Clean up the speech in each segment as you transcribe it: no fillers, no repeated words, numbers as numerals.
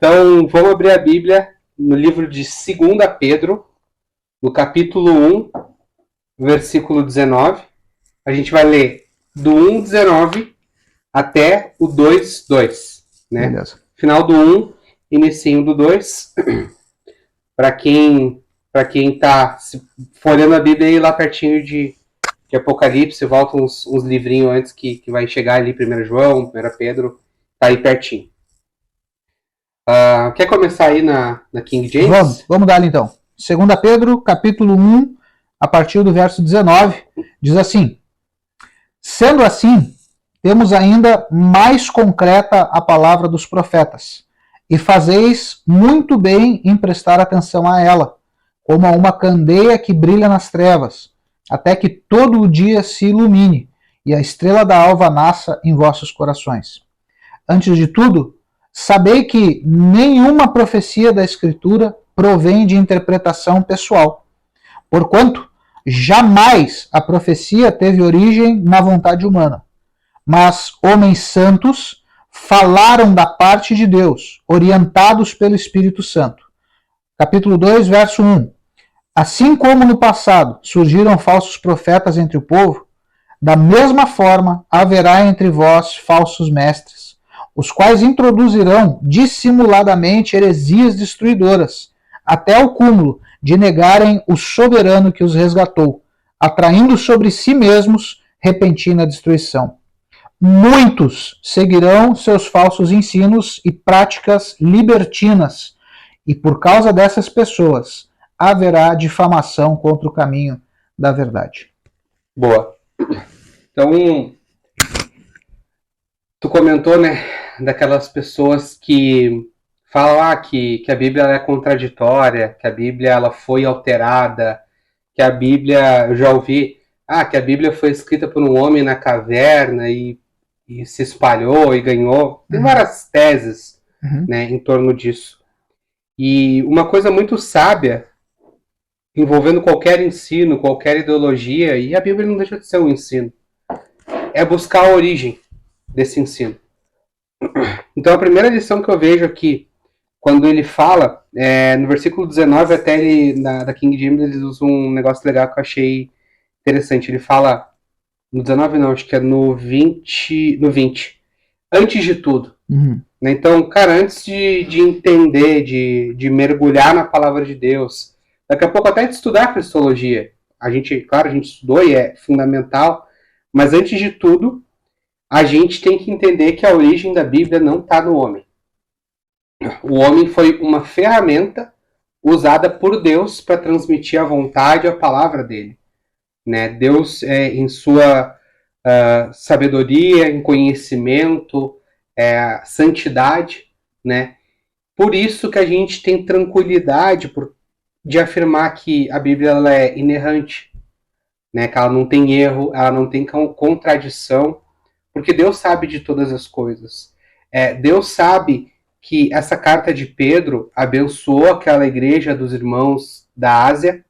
Então, vamos abrir a Bíblia no livro de 2 Pedro, no capítulo 1, versículo 19. A gente vai ler do 1:19 até o 2:2, né? Beleza. Final do 1, inicinho do 2. Para quem tá folhando a Bíblia aí lá pertinho de Apocalipse, volta uns livrinhos antes que vai chegar ali 1 João, 1 Pedro, tá aí pertinho. Quer começar aí na King James? Vamos dar ali então. 2 Pedro, capítulo 1, a partir do verso 19, diz assim: Sendo assim, temos ainda mais concreta a palavra dos profetas, e fazeis muito bem em prestar atenção a ela, como a uma candeia que brilha nas trevas, até que todo o dia se ilumine, e a estrela da alva nasça em vossos corações. Antes de tudo, sabei que nenhuma profecia da Escritura provém de interpretação pessoal, porquanto jamais a profecia teve origem na vontade humana, mas homens santos falaram da parte de Deus, orientados pelo Espírito Santo. Capítulo 2, verso 1. Assim como no passado surgiram falsos profetas entre o povo, da mesma forma haverá entre vós falsos mestres, os quais introduzirão dissimuladamente heresias destruidoras, até o cúmulo de negarem o soberano que os resgatou, atraindo sobre si mesmos repentina destruição. Muitos seguirão seus falsos ensinos e práticas libertinas, e por causa dessas pessoas haverá difamação contra o caminho da verdade. Boa. Então, tu comentou, né, daquelas pessoas que falam que a Bíblia é contraditória, que a Bíblia ela foi alterada, que a Bíblia, eu já ouvi, que a Bíblia foi escrita por um homem na caverna e se espalhou e ganhou. Tem várias teses, né, em torno disso. E uma coisa muito sábia, envolvendo qualquer ensino, qualquer ideologia, e a Bíblia não deixa de ser um ensino, é buscar a origem desse ensino. Então a primeira lição que eu vejo aqui, quando ele fala, no versículo 19, até ele, da King James, eles usam um negócio legal que eu achei interessante. Ele fala, no 19 não, acho que é no 20, antes de tudo. Então, cara, antes de entender, de mergulhar na palavra de Deus, daqui a pouco até de estudar cristologia, a gente estudou e é fundamental, mas antes de tudo, a gente tem que entender que a origem da Bíblia não está no homem. O homem foi uma ferramenta usada por Deus para transmitir a vontade e a palavra dele. Né? Deus, em sua sabedoria, em conhecimento, santidade, né? Por isso que a gente tem tranquilidade de afirmar que a Bíblia ela é inerrante, né? Que ela não tem erro, ela não tem contradição, porque Deus sabe de todas as coisas. Deus sabe que essa carta de Pedro abençoou aquela igreja dos irmãos da Ásia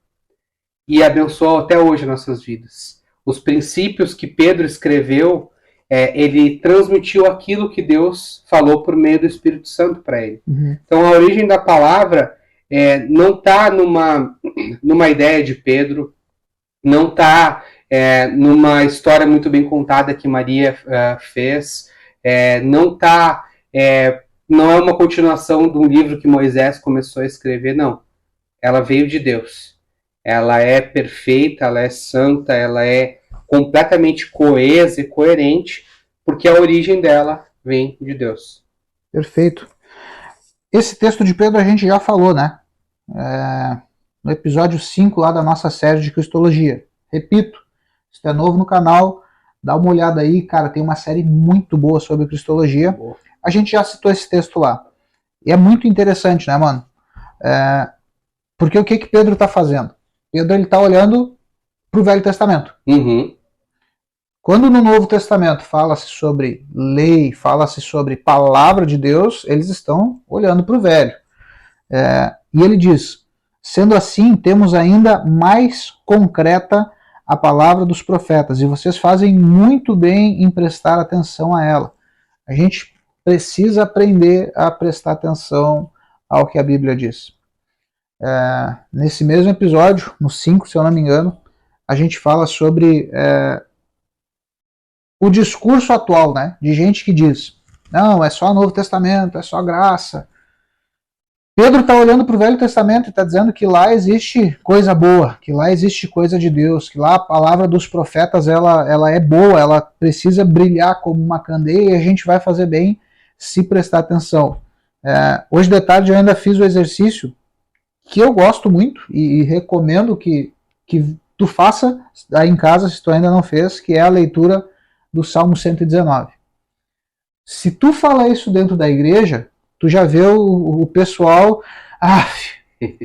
e abençoou até hoje nossas vidas. Os princípios que Pedro escreveu, ele transmitiu aquilo que Deus falou por meio do Espírito Santo para ele. Então a origem da palavra não está numa ideia de Pedro, não está numa história muito bem contada que Maria fez, não é uma continuação de um livro que Moisés começou a escrever, não. Ela veio de Deus. Ela é perfeita, ela é santa, ela é completamente coesa e coerente, porque a origem dela vem de Deus. Perfeito. Esse texto de Pedro a gente já falou, né? No episódio 5 lá da nossa série de Cristologia. Repito, se é novo no canal, dá uma olhada aí, cara, tem uma série muito boa sobre Cristologia. Boa. A gente já citou esse texto lá. E é muito interessante, né, mano? Porque o que Pedro está fazendo? Pedro ele está olhando para o Velho Testamento. Quando no Novo Testamento fala-se sobre lei, fala-se sobre palavra de Deus, eles estão olhando para o Velho. E ele diz, sendo assim, temos ainda mais concreta a palavra dos profetas, e vocês fazem muito bem em prestar atenção a ela. A gente precisa aprender a prestar atenção ao que a Bíblia diz. Nesse mesmo episódio, no 5, se eu não me engano, a gente fala sobre o discurso atual, né, de gente que diz, não, é só Novo Testamento, é só graça. Pedro está olhando para o Velho Testamento e está dizendo que lá existe coisa boa, que lá existe coisa de Deus, que lá a palavra dos profetas ela é boa, ela precisa brilhar como uma candeia e a gente vai fazer bem se prestar atenção. Hoje de tarde eu ainda fiz o exercício que eu gosto muito e recomendo que tu faça aí em casa, se tu ainda não fez, que é a leitura do Salmo 119. Se tu falar isso dentro da igreja, tu já vê o pessoal...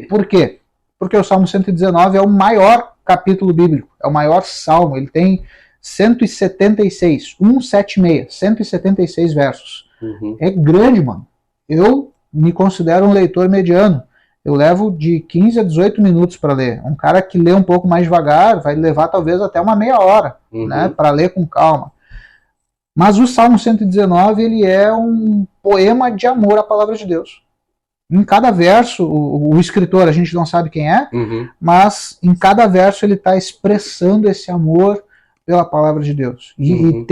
Por quê? Porque o Salmo 119 é o maior capítulo bíblico, é o maior salmo, ele tem 176 versos. Uhum. É grande, mano. Eu me considero um leitor mediano. Eu levo de 15 a 18 minutos para ler. Um cara que lê um pouco mais devagar vai levar talvez até uma meia hora, né, para ler com calma. Mas o Salmo 119 ele é um poema de amor à palavra de Deus. Em cada verso, o escritor, a gente não sabe quem é, mas em cada verso ele está expressando esse amor pela palavra de Deus. E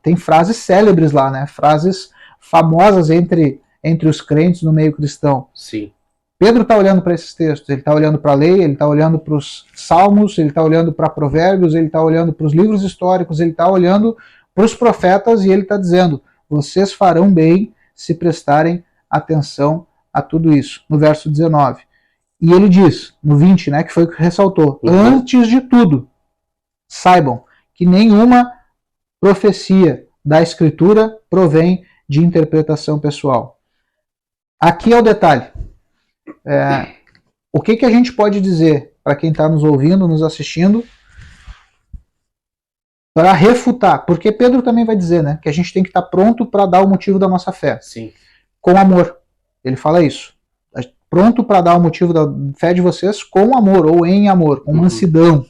tem frases célebres lá, né? Frases famosas entre os crentes no meio cristão. Sim. Pedro está olhando para esses textos, ele está olhando para a lei, ele está olhando para os salmos, ele está olhando para provérbios, ele está olhando para os livros históricos, ele está olhando para os profetas e ele está dizendo, vocês farão bem se prestarem atenção a tudo isso, no verso 19. E ele diz, no 20, né, que foi o que ressaltou, antes de tudo, saibam que nenhuma profecia da Escritura provém de interpretação pessoal. Aqui é o detalhe. O que a gente pode dizer para quem está nos ouvindo, nos assistindo, para refutar? Porque Pedro também vai dizer, né, que a gente tem que estar pronto para dar o motivo da nossa fé. Sim. Com amor. Ele fala isso. Pronto para dar o motivo da fé de vocês com amor, ou em amor, com mansidão.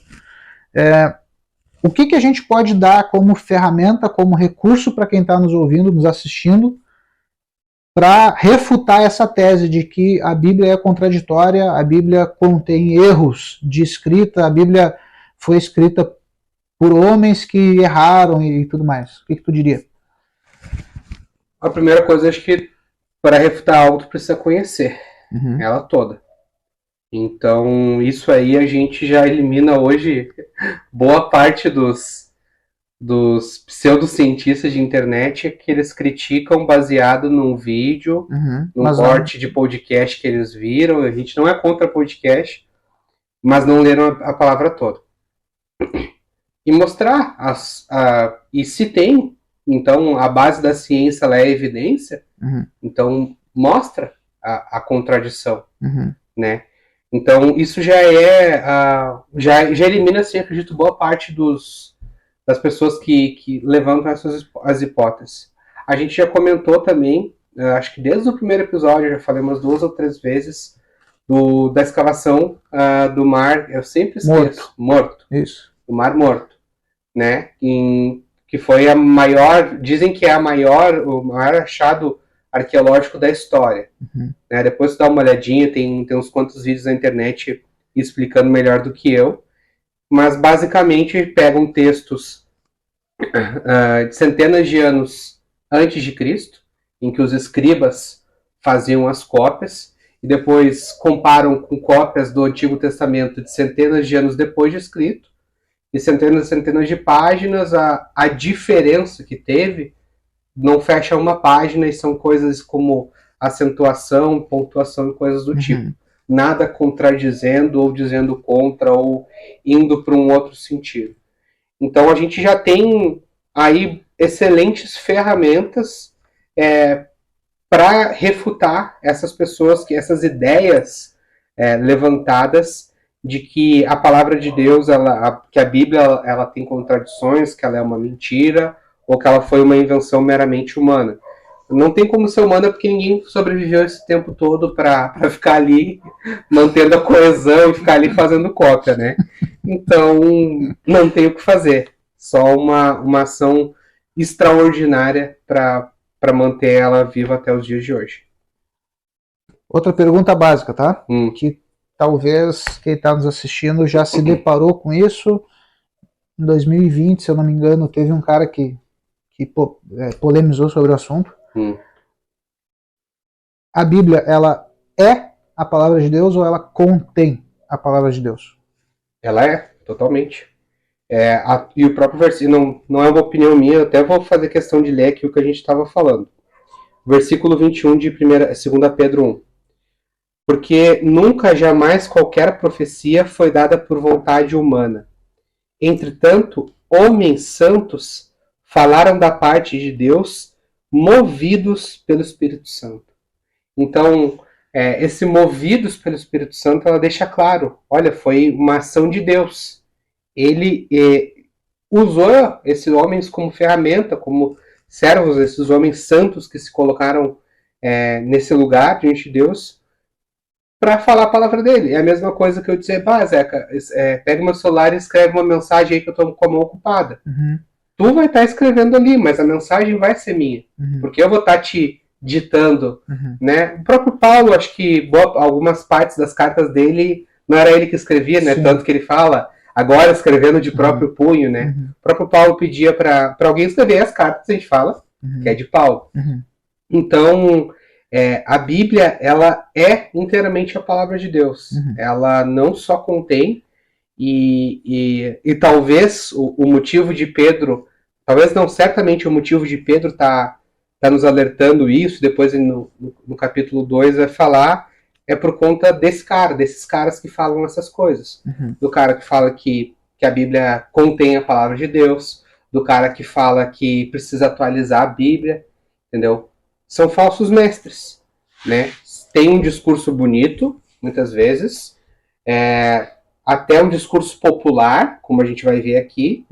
O que a gente pode dar como ferramenta, como recurso para quem está nos ouvindo, nos assistindo, para refutar essa tese de que a Bíblia é contraditória, a Bíblia contém erros de escrita, a Bíblia foi escrita por homens que erraram e tudo mais. O que tu diria? A primeira coisa, acho que para refutar algo, tu precisa conhecer ela toda. Então, isso aí a gente já elimina hoje boa parte dos pseudocientistas de internet que eles criticam baseado num vídeo, num corte de podcast que eles viram. A gente não é contra podcast, mas não leram a palavra toda. E mostrar, e se tem, então a base da ciência ela é evidência, então mostra a contradição, né? Então isso já já elimina, assim, acredito, boa parte das pessoas que levantam as hipóteses. A gente já comentou também, acho que desde o primeiro episódio, já falei umas 2 ou 3 vezes, da escavação do mar, eu sempre esqueço. Morto. Isso. Do Mar Morto, né? Que foi a maior, dizem que é o maior achado arqueológico da história. Né? Depois você dá uma olhadinha, tem uns quantos vídeos na internet explicando melhor do que eu. Mas basicamente pegam textos de centenas de anos antes de Cristo, em que os escribas faziam as cópias, e depois comparam com cópias do Antigo Testamento de centenas de anos depois de escrito, e centenas e centenas de páginas, a diferença que teve não fecha uma página, e são coisas como acentuação, pontuação e coisas do tipo. Nada contradizendo ou dizendo contra ou indo para um outro sentido. Então a gente já tem aí excelentes ferramentas para refutar essas pessoas, essas ideias levantadas de que a palavra de Deus, que a Bíblia ela tem contradições, que ela é uma mentira, ou que ela foi uma invenção meramente humana. Não tem como ser humana porque ninguém sobreviveu esse tempo todo para ficar ali mantendo a coesão e ficar ali fazendo cópia, né? Então, não tem o que fazer. Só uma ação extraordinária para para manter ela viva até os dias de hoje. Outra pergunta básica, tá? Que talvez quem está nos assistindo já se deparou com isso. Em 2020, se eu não me engano, teve um cara que polemizou sobre o assunto. A Bíblia, ela é a palavra de Deus ou ela contém a palavra de Deus? Ela é, totalmente. E o próprio versículo, não é uma opinião minha, eu até vou fazer questão de ler aqui o que a gente estava falando. Versículo 21 de 2 Pedro 1. Porque nunca, jamais qualquer profecia foi dada por vontade humana. Entretanto, homens santos falaram da parte de Deus, movidos pelo Espírito Santo. Então, esse movidos pelo Espírito Santo, ela deixa claro, olha, foi uma ação de Deus. Ele usou esses homens como ferramenta, como servos, esses homens santos que se colocaram nesse lugar diante de Deus, para falar a palavra dele. É a mesma coisa que eu dizer, Zeca, pega meu celular e escreve uma mensagem aí que eu estou com a mão ocupada. Tu vai estar escrevendo ali, mas a mensagem vai ser minha. Porque eu vou estar te ditando, né? O próprio Paulo, acho que algumas partes das cartas dele, não era ele que escrevia, né? Sim. Tanto que ele fala, agora escrevendo de próprio punho, né? O próprio Paulo pedia para alguém escrever as cartas, a gente fala, que é de Paulo. Então, a Bíblia, ela é inteiramente a palavra de Deus. Ela não só contém, e talvez o motivo de Pedro, talvez não, certamente o motivo de Pedro tá nos alertando isso, depois no capítulo 2 vai falar, por conta desses caras que falam essas coisas. Do cara que fala que a Bíblia contém a palavra de Deus, do cara que fala que precisa atualizar a Bíblia, entendeu? São falsos mestres, né? Tem um discurso bonito, muitas vezes, até um discurso popular, como a gente vai ver aqui,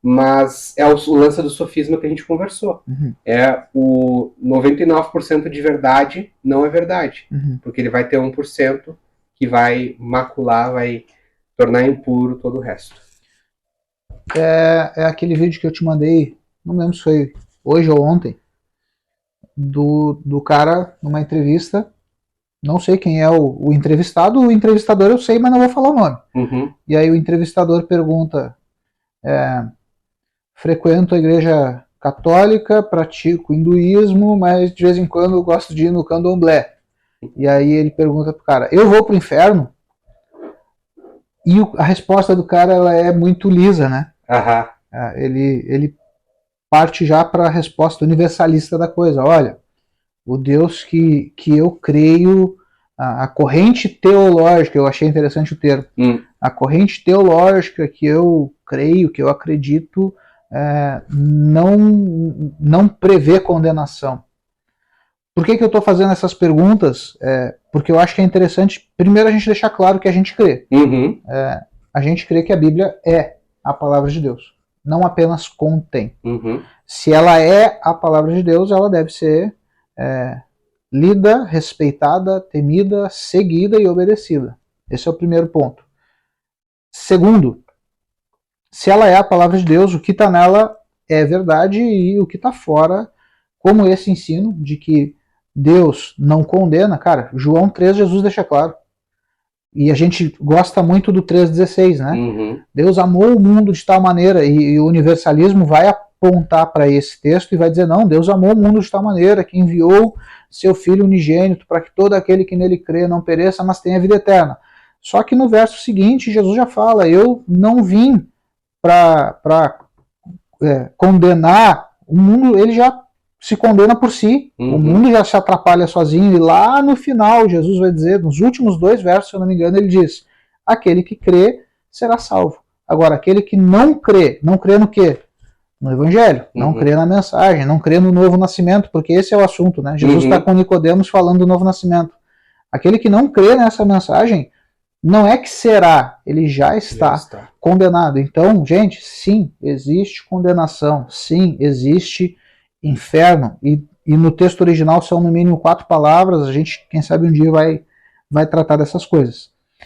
mas é o lance do sofisma que a gente conversou. O 99% de verdade não é verdade, porque ele vai ter 1% que vai macular, vai tornar impuro todo o resto. É aquele vídeo que eu te mandei, não lembro se foi hoje ou ontem, do cara numa entrevista, não sei quem é o entrevistado, o entrevistador eu sei, mas não vou falar o nome. E aí o entrevistador pergunta, frequento a igreja católica, pratico hinduísmo, mas de vez em quando eu gosto de ir no candomblé. E aí ele pergunta pro cara, eu vou pro inferno? E a resposta do cara, ela é muito lisa, né? Ele parte já para a resposta universalista da coisa. Olha, o Deus que eu creio, a corrente teológica, eu achei interessante o termo, a corrente teológica que eu creio, que eu acredito, não prevê condenação. Por que eu estou fazendo essas perguntas? Porque eu acho que é interessante, primeiro, a gente deixar claro que a gente crê. A gente crê que a Bíblia é a palavra de Deus, não apenas contém. Se ela é a palavra de Deus, ela deve ser lida, respeitada, temida, seguida e obedecida. Esse é o primeiro ponto. Segundo, se ela é a palavra de Deus, o que está nela é verdade e o que está fora, como esse ensino de que Deus não condena, cara, João 3, Jesus deixa claro. E a gente gosta muito do 3,16, né? Deus amou o mundo de tal maneira, e o universalismo vai apontar para esse texto e vai dizer, não, Deus amou o mundo de tal maneira que enviou seu Filho unigênito para que todo aquele que nele crê não pereça, mas tenha vida eterna. Só que no verso seguinte, Jesus já fala, eu não vim para condenar o mundo, ele já se condena por si, o mundo já se atrapalha sozinho, e lá no final Jesus vai dizer, nos últimos 2 versos, se eu não me engano, ele diz, aquele que crê será salvo. Agora, aquele que não crê no quê? No Evangelho, não crê na mensagem, não crê no novo nascimento, porque esse é o assunto, né? Jesus está com Nicodemos falando do novo nascimento. Aquele que não crê nessa mensagem, não é que será, ele já está condenado. Então, gente, sim, existe condenação, sim, existe inferno, e no texto original são no mínimo 4 palavras, a gente, quem sabe um dia vai tratar dessas coisas.